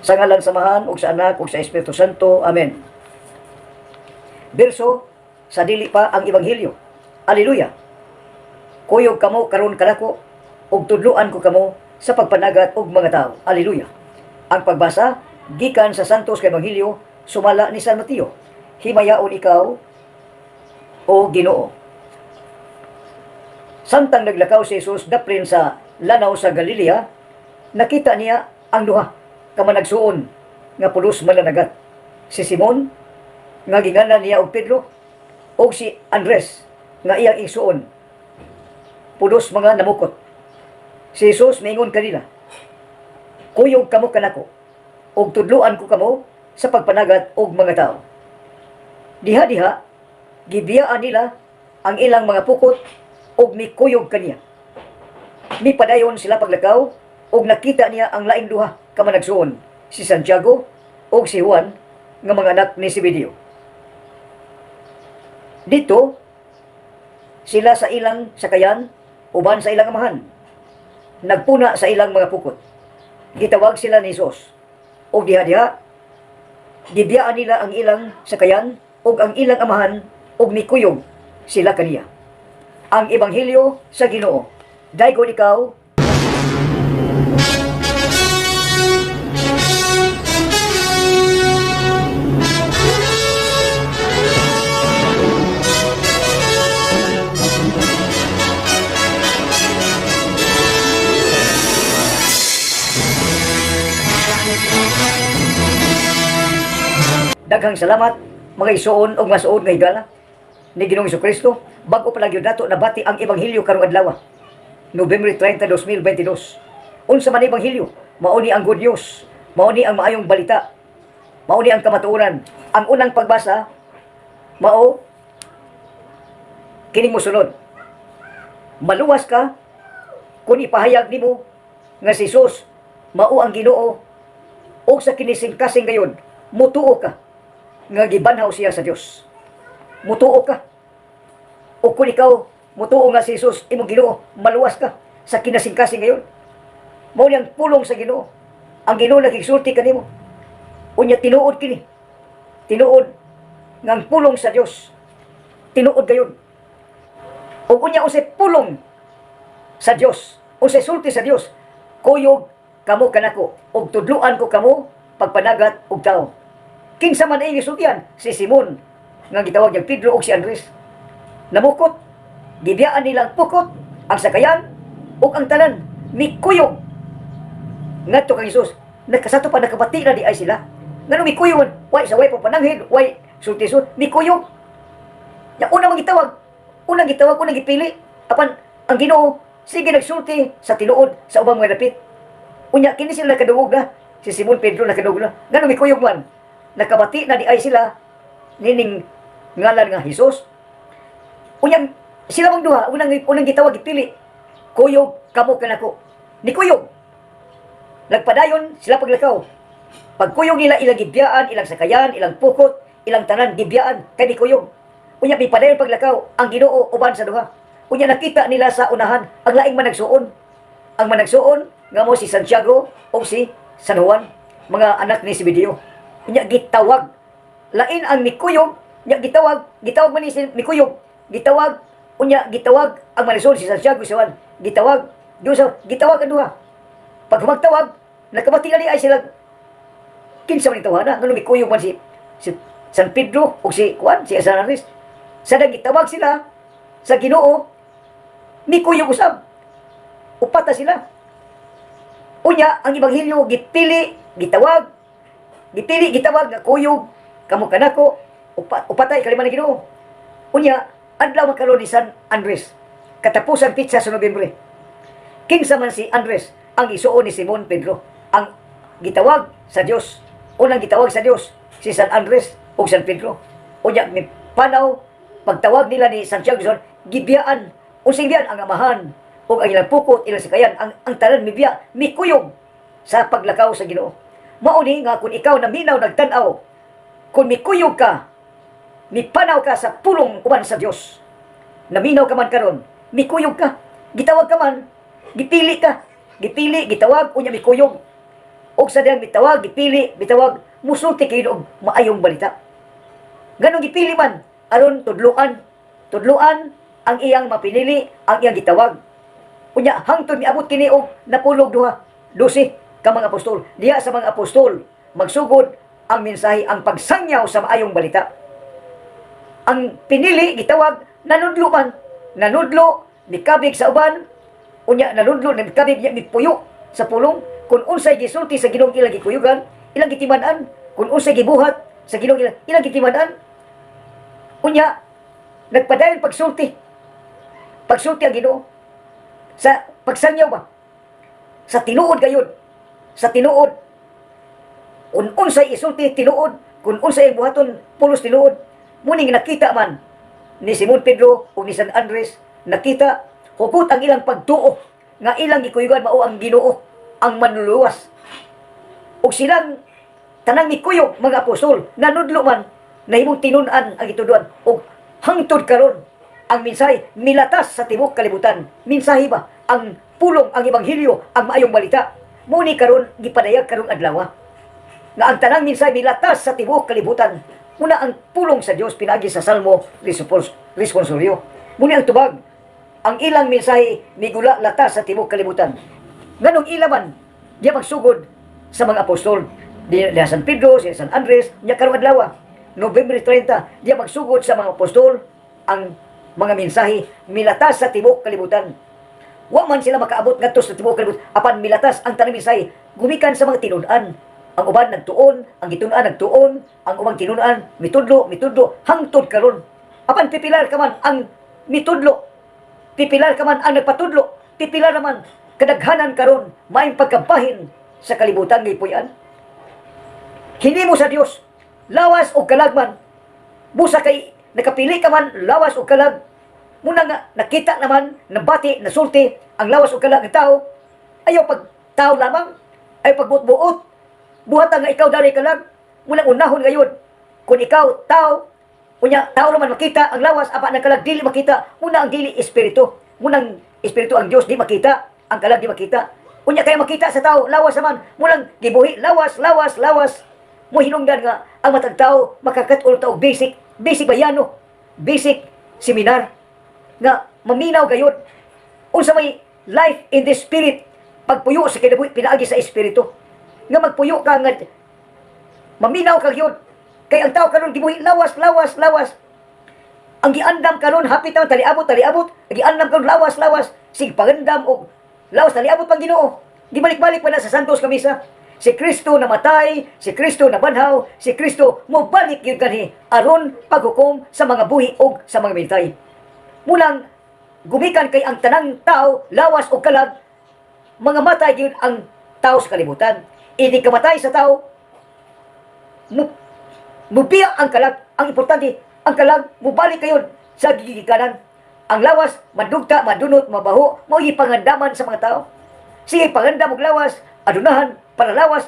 Sa ngalan samahan ug sa Anak ug sa Espiritu Santo. Amen. Berso sa dili pa ang ebanghelyo. Alleluia. Kuyog kamo karon kanako ug tudloan ko kamo sa pagpanagat og mga tao. Alleluia. Ang pagbasa gikan sa Santos kay Ebanghelyo sumala ni San Mateo. Himayaon ikaw o Ginoo. Samtang naglakaw si Jesus daplin sa lanaw sa Galilea, nakita niya ang duha ka managsuon nga pulos mananagat. Si Simon nga ginganan niya og Pedro o si Andres nga iyang igsuon. Pulos mga namukot. Si Jesus mingon kanila, kuyog kamo kanako ug tudloan ko kamo sa pagpanagat og mga tao. Diha-diha gibiyaan nila ang ilang mga pukot ug mikuyog kaniya. Mipadayon sila paglakaw ug nakita niya ang laing duha ka managsuon, si Santiago ug si Juan nga mga anak ni Zebedeo. Dito sila sa ilang sakayan uban sa ilang amahan, nagpuna sa ilang mga pukot. Gitawag sila ni Jesus ug diha-diha gibiyaan nila ang ilang sakayan ug ang ilang amahan ug mikuyog sila kaniya. Ang ebanghelyo sa Ginoo. Daygon ikaw. Daghang salamat mga isuon ug masuod nga higala ni Ginoong Jesucristo. Bago pa lang yun nato nabati ang ebanghelyo karong adlaw, November 30, 2022. Unsa man ebanghelyo? Mao ni ang good news, mao ni ang maayong balita, mao ni ang kamatuoran. Ang unang pagbasa mao kining mosunod. Maluwas ka kung ipahayag nimo nga si Jesus mao ang Ginoo o sa kinising-kasing gayon mutuo ka nga gibanhaw siya sa Dios. Mutuo ka. O kung ikaw mutuo nga si Jesus imong Ginoo, maluwas ka sa kinasing-kasing ngayon. Mao niyang pulong sa Ginoo. Ang Ginoo nagigsulti kanimo. Unya tinuod kini. Tinuod nga ang pulong sa Dios. Tinuod gayon. O unya usay pulong sa Dios, usay sulti sa Dios. Kuyog kamo kanako ug tudloan ko kamo pagpanagat og tao. Kinsa man ay gisultian? Si Simon nga gitawag niyang Pedro ug si Andres. Namukot, gibiyaan nilang pukot, ang sakayan ug ang tanan mikuyog. Ngadto kang Jesus, nagkasato pa nakabati na di ay sila. Ngano mikuyog? Way sa way pa pananghid, way sulti-sulti mikuyog. Ya unang gitawag, unang gipili. Apan ang Ginoo sige nagsulti sa tinuod sa ubang mga dapit. Unya kini sila nakadungog na. Si Simon Pedro nakadungog na. Ngano mikuyog man? Nakabati na di ay sila nining ngalan nga Jesus. Unyang sila mong duha, unang gitawag gipili. Kuyog kamo kanako. Ni kuyog. Nagpadayon sila paglakaw. Pagkuyog nila ilang gibiyaan, ilang sakayan, ilang pukot, ilang tanan gibiyaan kay ni kuyog. Unya pipadayon paglakaw ang Ginoo uban sa duha. Unya nakita nila sa unahan ang laing managsuon. Ang managsuon nga mo si Santiago o si San Juan, mga anak ni Zebedeo. Unya gitawag. Lain ang mikuyog, unya gitawag man ni mikuyog. Gitawag ang managsuon si Santiago si Juan. Gitawag ang duha. Pag humagtawag, nakabati na ay sila. Kinsa man itawana, ngano mikuyog man si San Pedro o si Juan, si San Andres. Sa gitawag sila sa Ginoo, mikuyog usab. Upata sila. Unya ang ebanghelyo gitawag nga kuyog kamo kanako upatay kaliman ni Ginoo. Unya adlaw makaron ni San Andres, katapusan pitsa sa Nobyembre. Kinsa man si Andres ang isuon ni Simon Pedro, ang gitawag sa Dios. Unang gitawag sa Dios si San Andres o San Pedro. Unya mi panaw pagtawag nila ni Santiago gibiyaan unsing biyan ang amahan o ang ilang pukot, ilang sakayan, ang tanan mibiya, mikuyog sa paglakaw sa Ginoo. Mauni nga kung ikaw naminaw nagtanaw, kung mikuyog ka, mipanaw ka sa pulong uban sa Dios. Naminaw ka man karon, mikuyog ka, gitawag ka man, gipili ka, gitawag, unya mikuyog. O sa diyang bitawag, gipili, bitawag, musulti kayo og maayong balita. Ganong gipili man, aron tudluan. Tudluan ang iyang mapinili, ang iyang gitawag. Unya, hangtod miabot kini og napulog duha, 12 ka mga apostol. Diya sa mga apostol, magsugod ang mensahe, ang pagsangyaw sa maayong balita. Ang pinili, gitawag, nanudlo man. Nanudlo, nikabig sa uban. Unya, nanudlo, nikabig, nipuyo sa pulong. Kung unsay gisulti sa Ginoong ilang gikuyugan, ilang gitiman-an. Kung unsay gibuhat sa Ginoong ilang gitiman-an. Unya, nagpadayon pagsulti. Pagsulti ang Ginoo. Sa pagsangyaw ba? Sa tinuod gayon. Sa tinuod. Kung unsay isulti, tinuod. Kung unsay buhaton, pulos tinuod. Muning nakita man ni Simon Pedro o ni San Andres, nakita, hukot ang ilang pagtuo, nga ilang gikuyugan mao ang Ginoo, ang manluluwas. O silang tanang mikuyog mga apostol, nanudlo man, nahimong tinunan ang ituduan. O hangtod karon ang mensahe milatas sa tibok kalibutan. Mensahe ba? Ang pulong, ang ebanghelyo, ang maayong balita. Muni karon gipadayag karong adlaw. Nga ang tanang mensahe milatas sa tibok kalibutan. Muna ang pulong sa Dios pinagi sa Salmo responsoryo. Muni ang tubag. Ang ilang mensahe migula latas sa tibok kalibutan. Nganong ilaman diya magsugod sa mga apostol. Diya San Pedro, si San Andres, niya karong adlaw. November 30, diya magsugod sa mga apostol ang mga mensahe milatas sa tibok kalibutan. Wa man sila makaabot ngadto sa tibok kalibutan apan milatas ang tanang mensahe gumikan sa mga tinud-an. Ang uban nagtuon, ang gitun-an nagtuon, ang ubang tinud-an mitudlo hangtod karon. Apan pipilar ka man ang mitudlo, pipilar ka man ang nagpatudlo, pipilar naman kadaghanan karon maayong pagkabahin sa kalibutan ng ipuyan. Hinimo sa Dios lawas o kalagman. Busa kay nakapili ka man lawas o kalag. Muna nga nakita naman, nabati, nasulti ang lawas o kalag ng tao. Ayaw pag tao lamang, ayaw pagbuot-buot. Buhat nga ikaw dari kalag. Muna unahon ngayon. Kung ikaw tao, unya tao naman makita ang lawas, apa ng kalag dili makita. Muna ang dili espiritu. Munang espiritu ang Dios di makita, ang kalag di makita. Unya kaya makita sa tao, lawas naman. Munang gibuhi, lawas. Mo hinungdan nga ang matag tao makakatol tao basic bayano, basic seminar nga maminaw gayud unsa may life in the spirit, pagpuyo sa kinabuhi pinaagi sa espiritu nga magpuyo ka nga maminaw ka gyud kay ang tao karon gibuhi lawas. Ang giandam karon hapit na taliabot giandam karon lawas sig pagandam og lawas taliabot pang Ginoo. Gibalik-balik pa na sa Santos Kamisa. Si Kristo namatay, si Kristo nabanhaw, si Kristo mobalik yun kanhi aron paghukom sa mga buhi o sa mga militay. Mulang gumikan kay ang tanang tao, lawas o kalag, mga matay yun ang tao sa kalibutan. Hindi kamatay sa tao, mubiya ang kalag. Ang importante, ang kalag, mubalik kayo sa gigikanan. Ang lawas, madugta, madunot, mabaho, mauyi pangandaman sa mga tao. Sige, pangandam og lawas, adunahan, para lawas,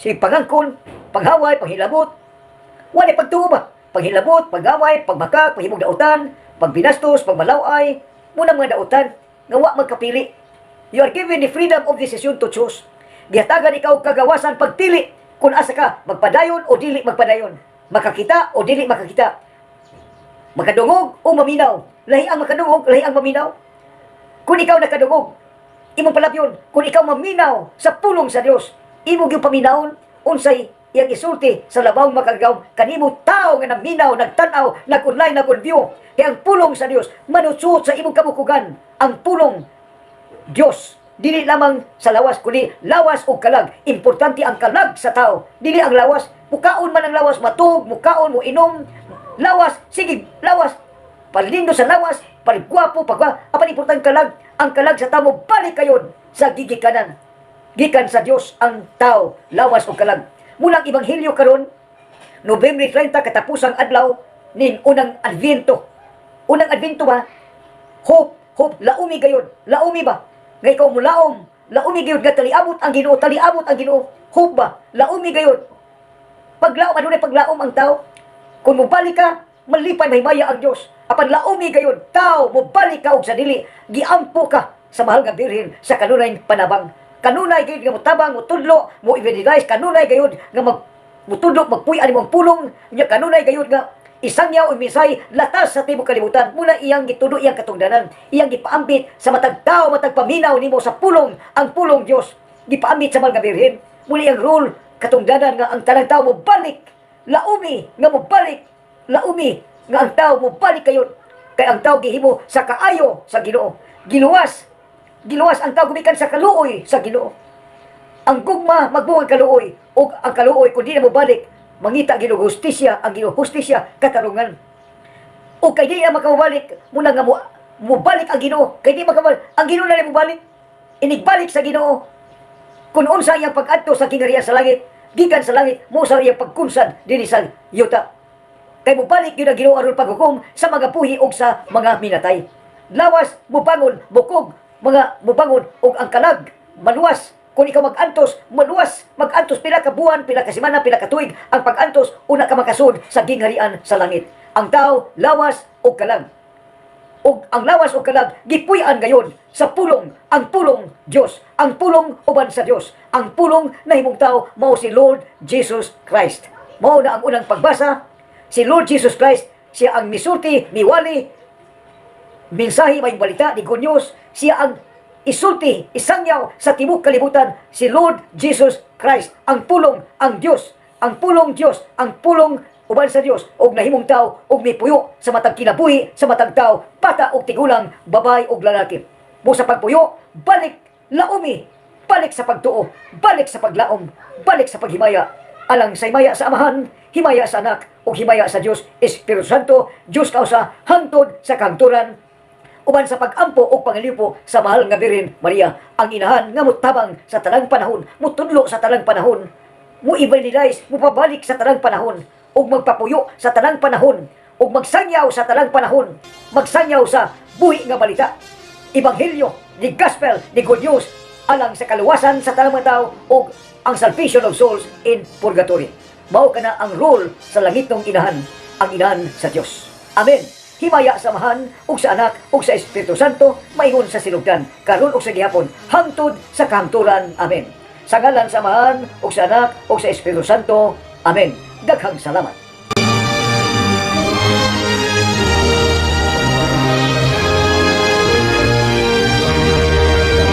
si pangangkon, paghaway, panghilabot. Wala pagtuo ba? Panghilabot, paghaway, pagbakak, paghimog dautan, pagbinastos, pagmalaway, muna mga dautan, nga wa magkapili. You are given the freedom of decision to choose. Gihatagan ikaw kagawasan pagpili kung asa ka, magpadayon o dili magpadayon. Makakita o dili makakita. Makadungog o maminaw. Lahi ang makadungog, lahi ang maminaw. Kung ikaw nakadungog, imong palapyon, kung ikaw maminaw sa pulong sa Dios, imong yung paminawon, unsay iyang isulti sa labang makagaw, kanimo tao nga naminaw, nagtanaw, nag-online, nag-view. Kaya ang pulong sa Dios, manusot sa imong kabukugan, ang pulong Dios, dili lamang sa lawas, kundi lawas o kalag. Importante ang kalag sa tao, dili ang lawas. Mukaon man ang lawas, matug, mukaon, mo inom, lawas, sige, lawas, palindo sa lawas, paligwapo, apan importante kalag. Ang kalag sa tao, balik kayon sa gigikanan. Gikan sa Dios ang tao, lawas o kalag. Mulang Ebanghelyo karon, November 30, katapusang adlaw, ning unang Advento. Unang Advento ba? Hope, laumi gayon. Laumi ba? Nga ikaw mulaom, laumi gayon, nga taliabot ang Ginoo. Hope ba? Laumi gayon. Paglaom, ano na paglaom ang tao? Kung mubalik ka, malipay may maya ang Dios. Apan laumi gayon, tao, mubalik ka og sa dili, giampo ka sa mahal nga birhen sa kanunay panabang. kanunay gayud nga motabang, motudlo, mo evangelize, kanunay gayud nga mutudlo, magpuy-an mo ang pulong, nya kanunay gayud nga isangyaw o misay latas sa tibuok kalibutan. Mula iyang gitudo iyang katungdanan, iyang gipaambit sa matag tao, matag paminaw nimo sa pulong, ang pulong Dios gipaambit sa mga birhen. Mula iyang rule katungdanan nga ang tanang tao mo balik laumi, nga mo balik laumi, nga ang tao mo balik kayon, kay ang tao gihimo sa kaayo sa Ginoo. Giluwas ang tao gumikan sa kaluoy sa Ginoo. Ang gugma magbungag kaluoy, o ang kaluoy kung di na mo balik, mangita Ginoo hustisya, ang Ginoo hustisya katarungan. O kay di na makabalik, muna nga mo balik ang Ginoo, kay di makabalik, ang Ginoo na mo balik, inigbalik sa Ginoo. Kung unsa iyang pag-adto sa kingharian sa langit, gikan sa langit, mo sa iyang pagkunsad dinhi sa yuta. Kay mo balik yun ang Ginoo aron paghukom sa mga puhi o sa mga minatay. Lawas, mubangon, bukog, mga mubangon og ang kalag, maluwas. Kung ikaw mag-antos, maluwas, mag-antos pila ka buwan, pila ka semana, pila ka tuig, ang pag-antos, una ka makasud sa gingharian sa langit. Ang tao, lawas o kalag. O ang lawas o kalag, gipuy-an gayon sa pulong, ang pulong Dios, ang pulong uban sa Dios, ang pulong na himong tao, mao si Lord Jesus Christ. Mao na ang unang pagbasa, si Lord Jesus Christ, siya ang misulti, miwali, mensahe may balita ni Good News, siya ang isulti, isangyaw sa tibuok kalibutan, si Lord Jesus Christ, ang pulong, ang Dios, ang pulong Dios, ang pulong uban sa Dios, og nahimong tao, og mipuyo sa matag kinabuhi, sa matag tao, bata og tigulang, babay og lalaki. Mo sa pagpuyo, balik laumi, balik sa pagtuo, balik sa paglaom, balik sa paghimaya, alang sa himaya sa Amahan, himaya sa Anak, ug himaya sa Dios Espiritu Santo, Dios kausa hangtod sa kahangturan, uban sa pag-ampo o pangalipo sa mahal nga Birhen Maria, ang inahan nga mutabang sa tanang panahon, mutudlo sa tanang panahon, mo evangelize, mo pabalik sa tanang panahon, ug magpapuyo sa tanang panahon, ug magsangyaw sa tanang panahon, magsangyaw sa buhi nga balita, ebanghelyo, the gospel, the good news, alang sa kaluwasan sa tanang mga tao, ug ang salvation of souls in purgatory. Mao kana ang role sa langitong inahan, ang inahan sa Dios. Amen. Himaya sa Amahan, ug sa Anak, ug sa Espiritu Santo, maingon sa sinugdan, karon ug sa gihapon, hangtod sa kahangturan. Amen. Sa ngalan sa Amahan, ug sa Anak, ug sa Espiritu Santo. Amen. Daghang salamat.